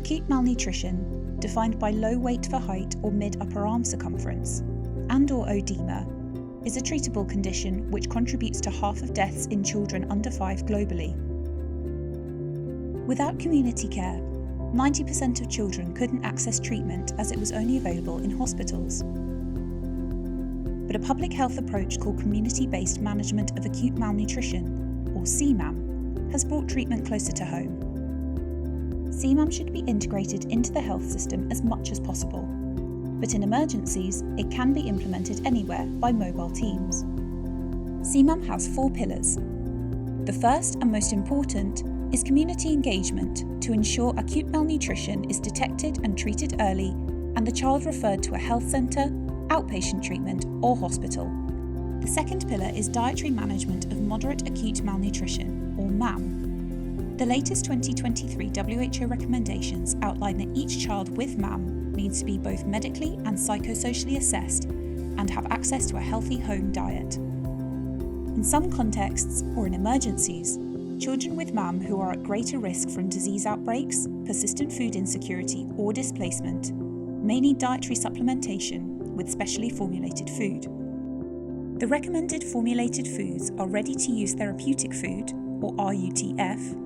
Acute malnutrition, defined by low weight for height or mid-upper arm circumference, and/or oedema, is a treatable condition which contributes to half of deaths in children under 5 globally. Without community care, 90% of children couldn't access treatment as it was only available in hospitals. But a public health approach called Community-Based Management of Acute Malnutrition, or CMAM, has brought treatment closer to home. CMAM should be integrated into the health system as much as possible, but in emergencies, it can be implemented anywhere by mobile teams. CMAM has 4 pillars. The first and most important is community engagement to ensure acute malnutrition is detected and treated early and the child referred to a health centre, outpatient treatment or hospital. The second pillar is dietary management of moderate acute malnutrition, or MAM. The latest 2023 WHO recommendations outline that each child with MAM needs to be both medically and psychosocially assessed and have access to a healthy home diet. In some contexts, or in emergencies, children with MAM who are at greater risk from disease outbreaks, persistent food insecurity or displacement may need dietary supplementation with specially formulated food. The recommended formulated foods are ready-to-use therapeutic food, or RUTF,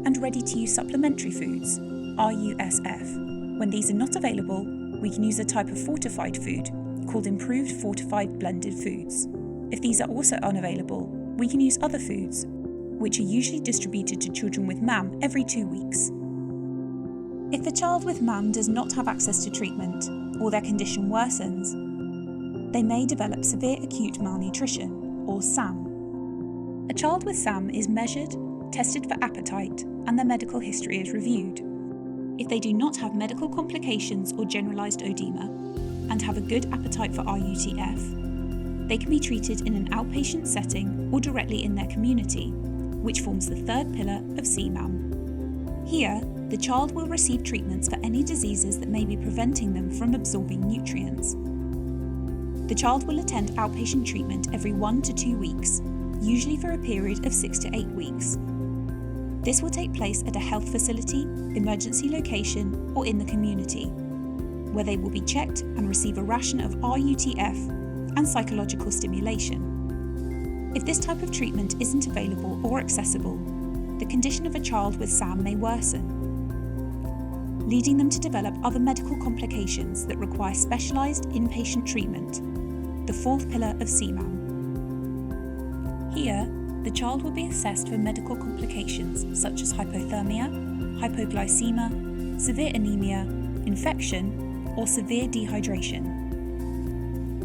and ready-to-use supplementary foods, RUSF. When these are not available, we can use a type of fortified food called improved fortified blended foods. If these are also unavailable, we can use other foods, which are usually distributed to children with MAM every 2 weeks. If the child with MAM does not have access to treatment, or their condition worsens, they may develop severe acute malnutrition, or SAM. A child with SAM is measured, tested for appetite, and their medical history is reviewed. If they do not have medical complications or generalised oedema, and have a good appetite for RUTF, they can be treated in an outpatient setting or directly in their community, which forms the third pillar of CMAM. Here, the child will receive treatments for any diseases that may be preventing them from absorbing nutrients. The child will attend outpatient treatment every 1 to 2 weeks, usually for a period of 6 to 8 weeks. This will take place at a health facility, emergency location, or in the community, where they will be checked and receive a ration of RUTF and psychological stimulation. If this type of treatment isn't available or accessible, the condition of a child with SAM may worsen, leading them to develop other medical complications that require specialised inpatient treatment, the fourth pillar of CMAM. Here, the child will be assessed for medical complications such as hypothermia, hypoglycemia, severe anemia, infection, or severe dehydration.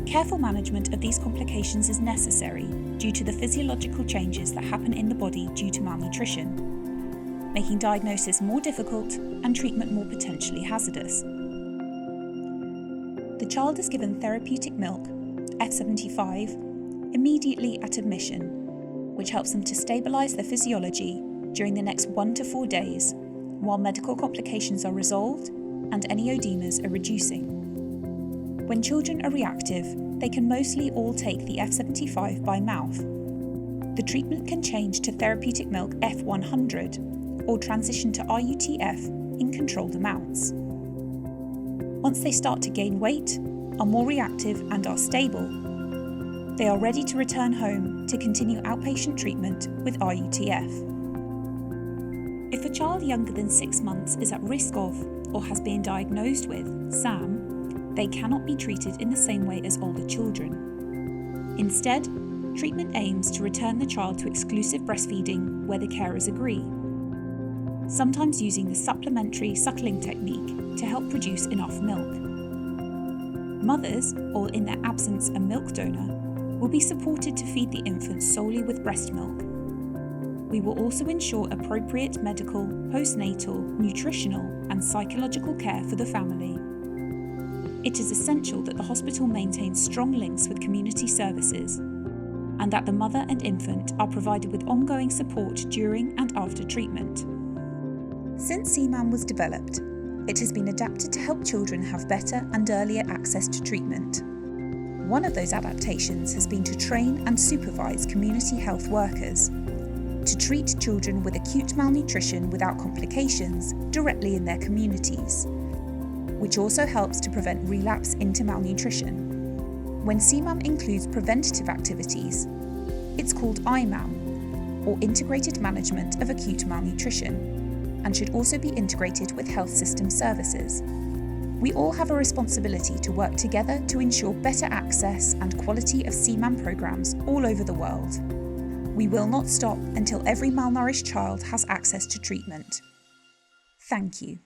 Careful management of these complications is necessary due to the physiological changes that happen in the body due to malnutrition, making diagnosis more difficult and treatment more potentially hazardous. The child is given therapeutic milk, F75, immediately at admission, which helps them to stabilise their physiology during the next 1 to 4 days, while medical complications are resolved and any oedemas are reducing. When children are reactive, they can mostly all take the F75 by mouth. The treatment can change to therapeutic milk F100 or transition to RUTF in controlled amounts. Once they start to gain weight, are more reactive and are stable, they are ready to return home to continue outpatient treatment with RUTF. If a child younger than 6 months is at risk of or has been diagnosed with SAM, they cannot be treated in the same way as older children. Instead, treatment aims to return the child to exclusive breastfeeding where the carers agree, sometimes using the supplementary suckling technique to help produce enough milk. Mothers, or in their absence a milk donor, will be supported to feed the infant solely with breast milk. We will also ensure appropriate medical, postnatal, nutritional and psychological care for the family. It is essential that the hospital maintains strong links with community services and that the mother and infant are provided with ongoing support during and after treatment. Since CMAM was developed, it has been adapted to help children have better and earlier access to treatment. One of those adaptations has been to train and supervise community health workers. to treat children with acute malnutrition without complications directly in their communities, which also helps to prevent relapse into malnutrition. When CMAM includes preventative activities, it's called IMAM, or Integrated Management of Acute Malnutrition, and should also be integrated with health system services. We all have a responsibility to work together to ensure better access and quality of CMAM programs all over the world. We will not stop until every malnourished child has access to treatment. Thank you.